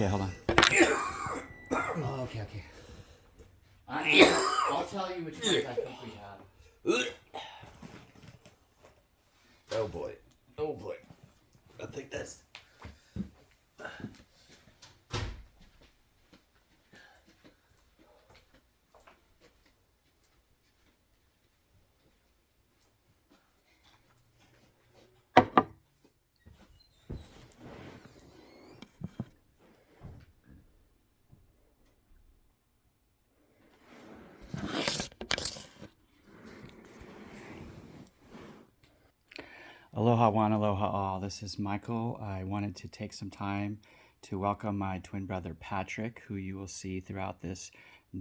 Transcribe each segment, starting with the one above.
Okay, hold on. Oh, okay. I'll tell you which ones I think we have. Oh boy. Oh boy. I think that's. Aloha one, aloha all. This is Michael. I wanted to take some time to welcome my twin brother Patrick, who you will see throughout this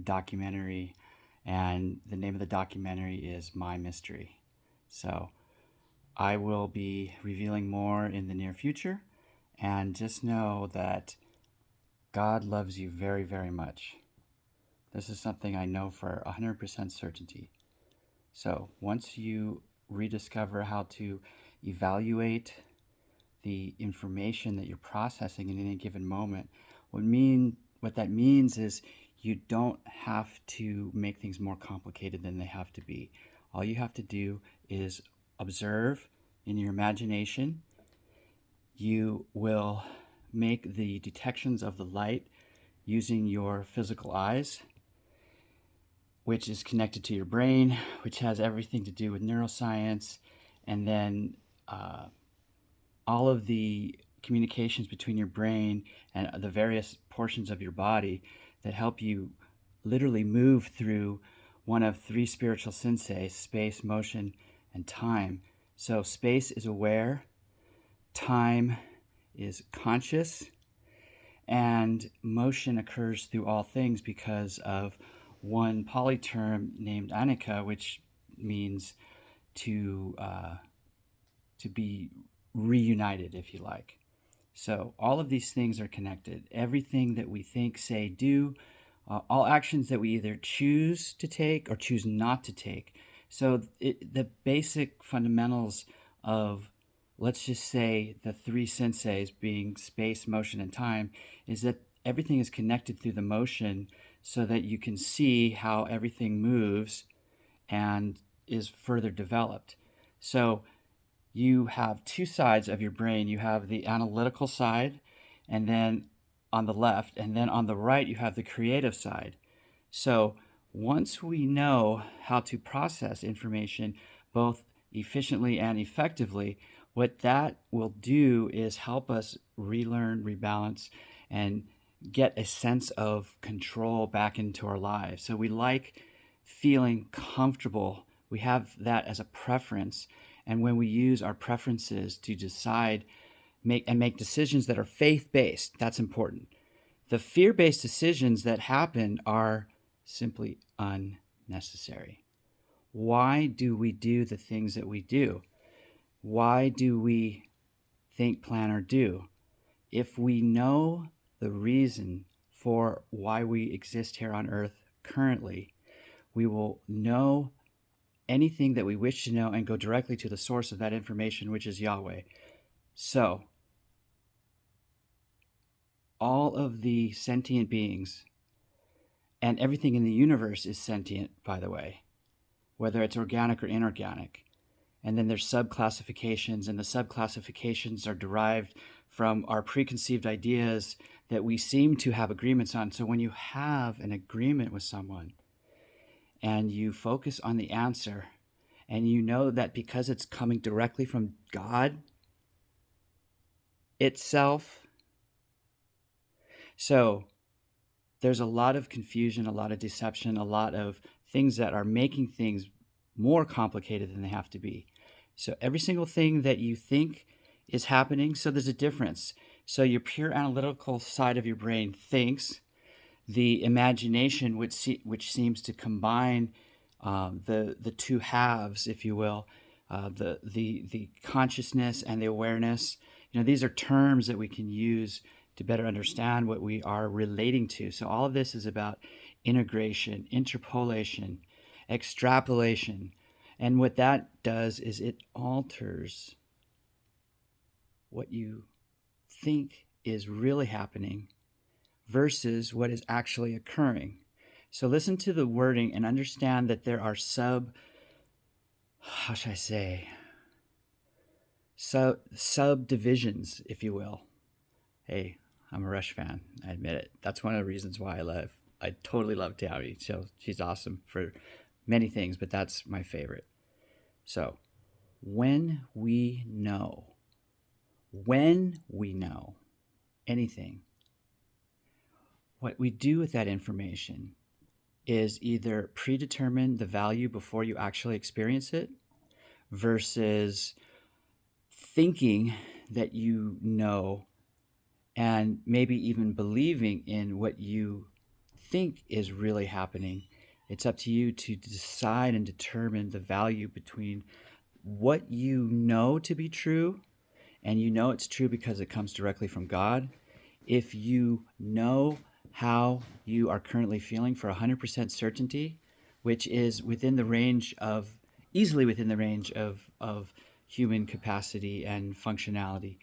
documentary. And the name of the documentary is My Mystery. So I will be revealing more in the near future. And just know that God loves you very, very much. This is something I know for 100% certainty. So once you rediscover how to evaluate the information that you're processing in any given moment, what that means is you don't have to make things more complicated than they have to be. All you have to do is observe in your imagination. You will make the detections of the light using your physical eyes, which is connected to your brain, which has everything to do with neuroscience, and then all of the communications between your brain and the various portions of your body that help you literally move through one of three spiritual sensei: space, motion, and time. So space is aware, time is conscious, and motion occurs through all things because of one polyterm named anicca, which means to be reunited, if you like. So all of these things are connected. Everything that we think, say, do, all actions that we either choose to take or choose not to take. So the basic fundamentals of, let's just say, the three senseis being space, motion, and time, is that everything is connected through the motion so that you can see how everything moves and is further developed. So you have two sides of your brain. You have the analytical side, and then on the left, and then on the right, you have the creative side. So once we know how to process information both efficiently and effectively, what that will do is help us relearn, rebalance, and get a sense of control back into our lives. So we like feeling comfortable. We have that as a preference. And when we use our preferences to decide, make decisions that are faith-based, that's important. The fear-based decisions that happen are simply unnecessary. Why do we do the things that we do? Why do we think, plan, or do? If we know the reason for why we exist here on earth currently, we will know anything that we wish to know and go directly to the source of that information, which is Yahweh. So, all of the sentient beings and everything in the universe is sentient, by the way, whether it's organic or inorganic. And then there's subclassifications, and the subclassifications are derived from our preconceived ideas that we seem to have agreements on. So when you have an agreement with someone and you focus on the answer, and you know that because it's coming directly from God itself, so there's a lot of confusion, a lot of deception, a lot of things that are making things more complicated than they have to be. So every single thing that you think is happening, so there's a difference. So your pure analytical side of your brain thinks, the imagination, which seems to combine the two halves, if you will, the consciousness and the awareness. These are terms that we can use to better understand what we are relating to. So all of this is about integration, interpolation, extrapolation. And what that does is it alters what you think is really happening versus what is actually occurring. So listen to the wording and understand that there are how should I say, subdivisions, if you will. Hey, I'm a Rush fan. I admit it. That's one of the reasons why I totally love Downey. So she's awesome for many things, but that's my favorite. So when we know anything, what we do with that information is either predetermine the value before you actually experience it versus thinking that you know and maybe even believing in what you think is really happening. It's up to you to decide and determine the value between what you know to be true, and you know it's true because it comes directly from God. If you know how you are currently feeling for 100% certainty, which is easily within the range of human capacity and functionality,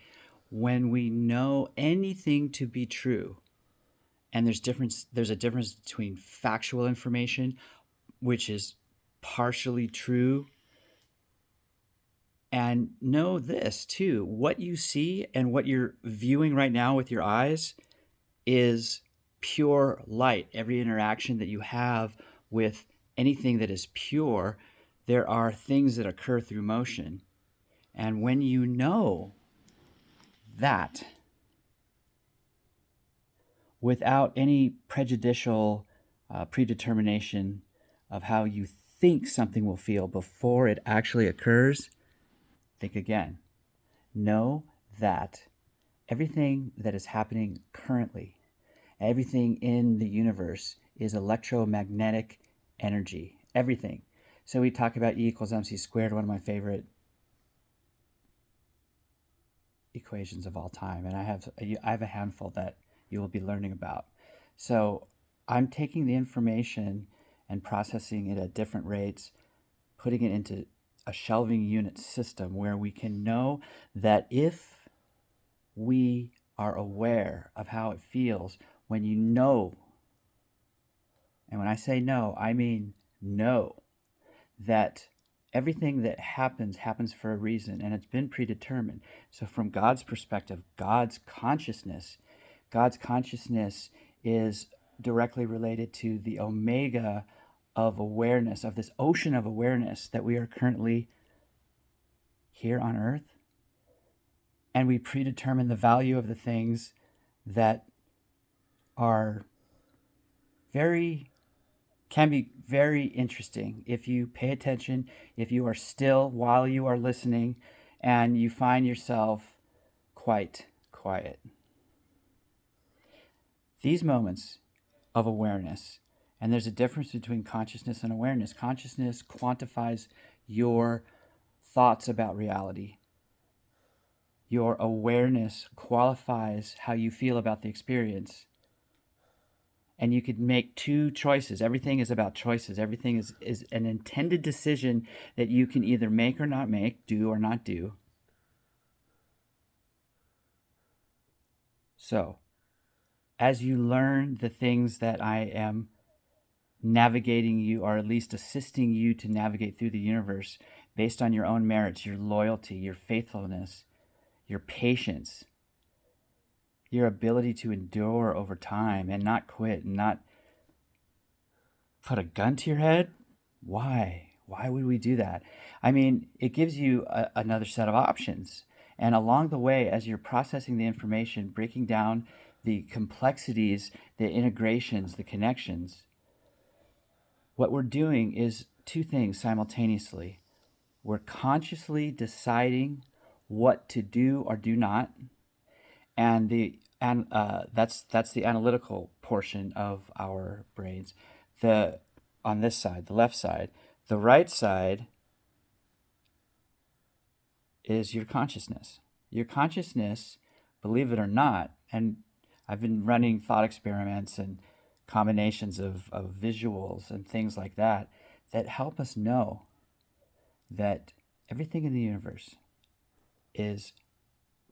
when we know anything to be true, and there's a difference between factual information, which is partially true, and know this too: what you see and what you're viewing right now with your eyes is pure light. Every interaction that you have with anything that is pure, there are things that occur through motion. And when you know that, without any prejudicial predetermination of how you think something will feel before it actually occurs, think again. Know that everything that is happening currently, everything in the universe is electromagnetic energy. Everything. So we talk about E equals MC squared, one of my favorite equations of all time. And I have a handful that you will be learning about. So I'm taking the information and processing it at different rates, putting it into a shelving unit system where we can know that if we are aware of how it feels when you know, and when I say know, I mean know that everything that happens for a reason, and it's been predetermined. So from God's perspective, God's consciousness is directly related to the omega of awareness, of this ocean of awareness that we are currently here on earth. And we predetermine the value of the things that are can be very interesting if you pay attention, if you are still while you are listening, and you find yourself quite quiet. These moments of awareness, and there's a difference between consciousness and awareness. Consciousness quantifies your thoughts about reality. Your awareness qualifies how you feel about the experience. And you could make two choices. Everything is about choices. Everything is an intended decision that you can either make or not make, do or not do. So, as you learn the things that I am navigating you, or at least assisting you to navigate through the universe based on your own merits, your loyalty, your faithfulness, your patience, your ability to endure over time and not quit and not put a gun to your head. Why would we do that? I mean, it gives you another set of options. And along the way, as you're processing the information, breaking down the complexities, the integrations, the connections, what we're doing is two things simultaneously. We're consciously deciding what to do or do not, and that's the analytical portion of our brains. On this side, the left side. The right side is your consciousness. Your consciousness, believe it or not, and I've been running thought experiments and combinations of visuals and things like that help us know that everything in the universe is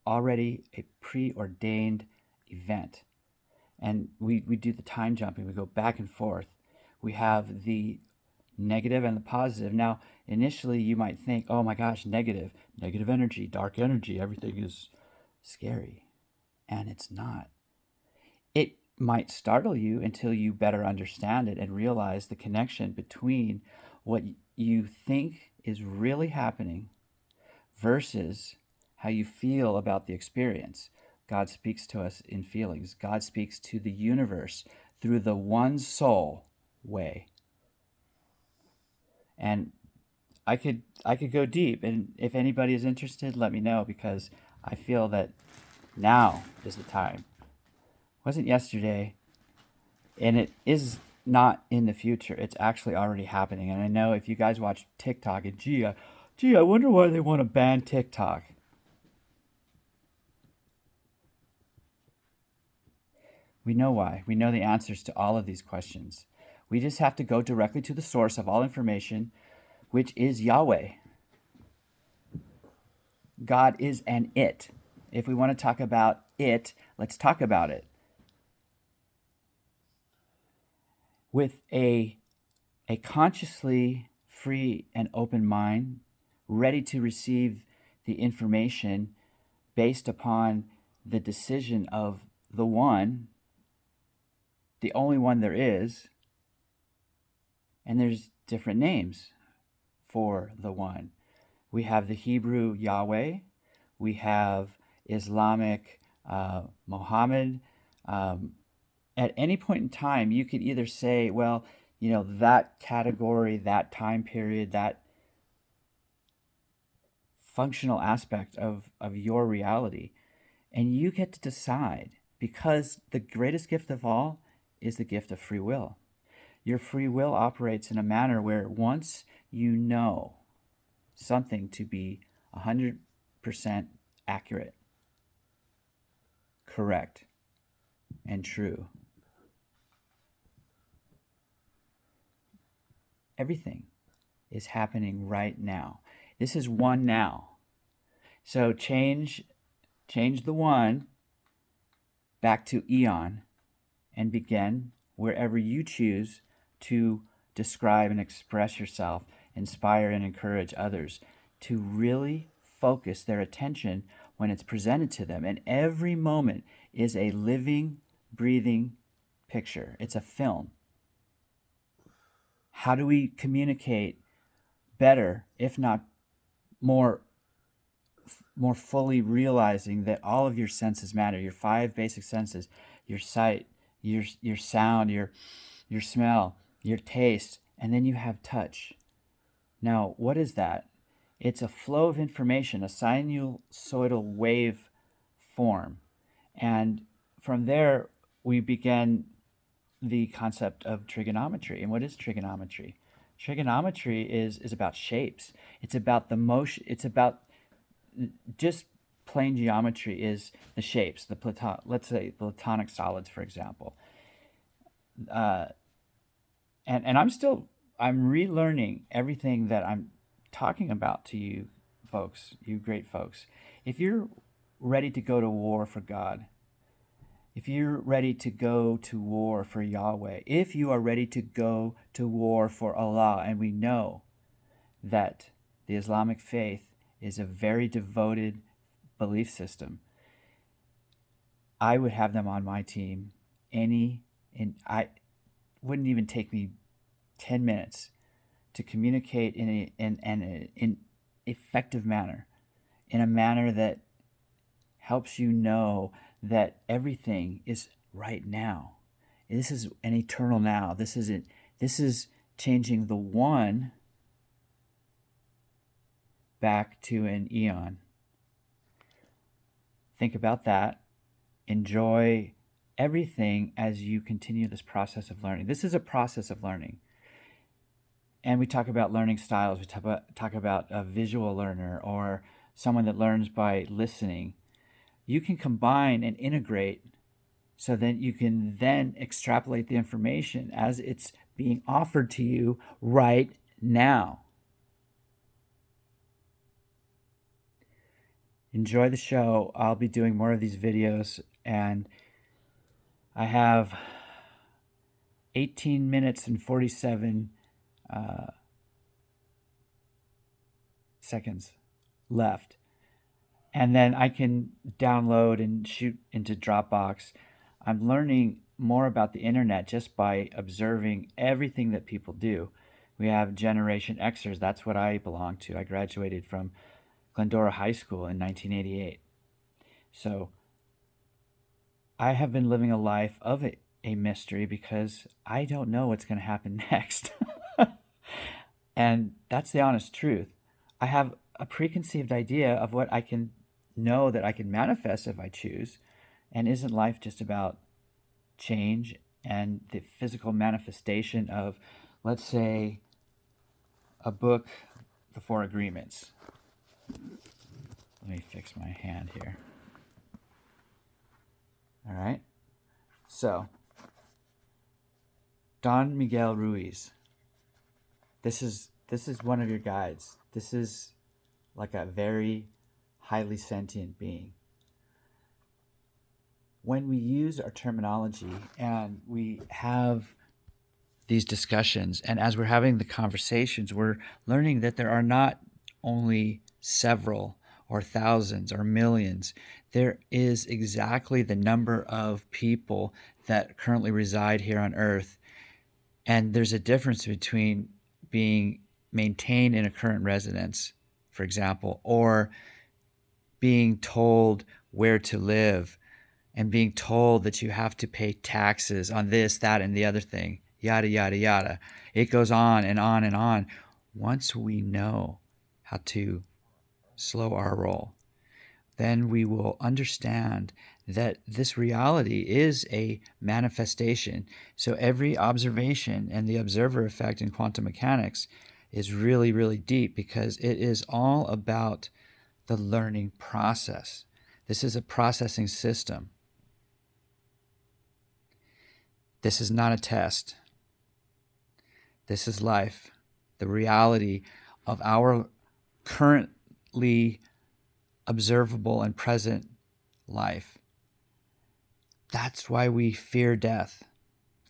already a preordained event. And we do the time jumping. We go back and forth. We have the negative and the positive. Now, initially you might think, oh my gosh, negative energy, dark energy, everything is scary. And it's not. It might startle you until you better understand it and realize the connection between what you think is really happening versus how you feel about the experience. God speaks to us in feelings. God speaks to the universe through the one soul way. And I could go deep, and if anybody is interested, let me know, because I feel that now is the time. It wasn't yesterday, and it is not in the future. It's actually already happening. And I know if you guys watch TikTok, and gee, I wonder why they want to ban TikTok. We know why. We know the answers to all of these questions. We just have to go directly to the source of all information, which is Yahweh. God is an it. If we want to talk about it, let's talk about it. With a consciously free and open mind, ready to receive the information based upon the decision of the one, the only one there is, and there's different names for the one. We have the Hebrew Yahweh, we have Islamic Muhammad. At any point in time, you could either say, well, you know, that category, that time period, that functional aspect of your reality, and you get to decide, because the greatest gift of all is the gift of free will. Your free will operates in a manner where once you know something to be 100% accurate, correct, and true, everything is happening right now. This is one now. So change the one back to eon and begin wherever you choose to describe and express yourself, inspire and encourage others to really focus their attention when it's presented to them. And every moment is a living, breathing picture. It's a film. How do we communicate better, if not more fully realizing that all of your senses matter? Your 5 basic senses, your sight, your sound, your smell, your taste, and then you have touch. Now, what is that? It's a flow of information, a sinusoidal wave form. And from there, we begin the concept of trigonometry. And what is trigonometry? Trigonometry is about shapes. It's about the motion. It's about just plain geometry is the shapes, let's say Platonic solids, for example. And I'm relearning everything that I'm talking about to you folks, you great folks. If you're ready to go to war for God, if you're ready to go to war for Yahweh, if you are ready to go to war for Allah, and we know that the Islamic faith is a very devoted belief system, I would have them on my team. I wouldn't even take me 10 minutes to communicate in an effective manner, in a manner that helps you know that everything is right now. This is an eternal now. This is changing the one back to an eon. Think about that. Enjoy everything as you continue this process of learning. This is a process of learning. And we talk about learning styles. We talk about a visual learner or someone that learns by listening. You can combine and integrate so that you can then extrapolate the information as it's being offered to you right now. Enjoy the show. I'll be doing more of these videos, and I have 18 minutes and 47 seconds left. And then I can download and shoot into Dropbox. I'm learning more about the internet just by observing everything that people do. We have Generation Xers. That's what I belong to. I graduated from Glendora High School in 1988. So I have been living a life of a mystery because I don't know what's going to happen next. And that's the honest truth. I have a preconceived idea of what I can know that I can manifest if I choose. And isn't life just about change and the physical manifestation of, let's say, a book, The Four Agreements? Let me fix my hand here. All right. So, Don Miguel Ruiz. This is one of your guides. This is like a very highly sentient being. When we use our terminology and we have these discussions, and as we're having the conversations, we're learning that there are not only several or thousands or millions. There is exactly the number of people that currently reside here on Earth. And there's a difference between being maintained in a current residence, for example, or being told where to live and being told that you have to pay taxes on this, that, and the other thing, yada, yada, yada. It goes on and on and on. Once we know how to slow our roll, then we will understand that this reality is a manifestation. So every observation and the observer effect in quantum mechanics is really, really deep because it is all about the learning process. This is a processing system. This is not a test. This is life, the reality of our currently observable and present life. That's why we fear death.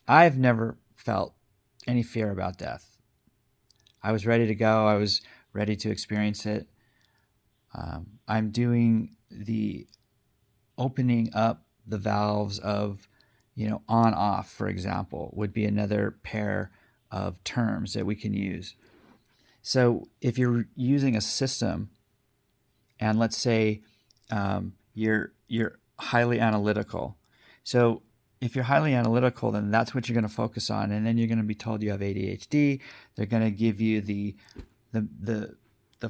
I've never felt any fear about death. I was ready to go. I was ready to experience it. I'm doing the opening up the valves of, on off, for example, would be another pair of terms that we can use. So if you're using a system, and let's say you're highly analytical. So if you're highly analytical, then that's what you're going to focus on, and then you're going to be told you have ADHD. They're going to give you the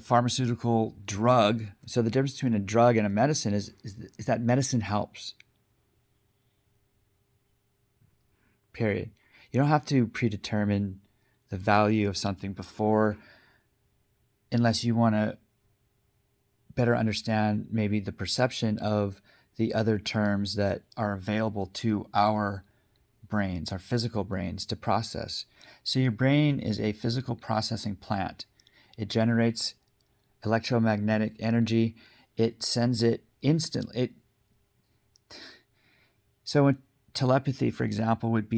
pharmaceutical drug. So the difference between a drug and a medicine is that medicine helps. Period. You don't have to predetermine the value of something before, unless you want to better understand maybe the perception of the other terms that are available to our brains, our physical brains, to process. So your brain is a physical processing plant. It generates electromagnetic energy. It sends it instantly. So telepathy, for example, would be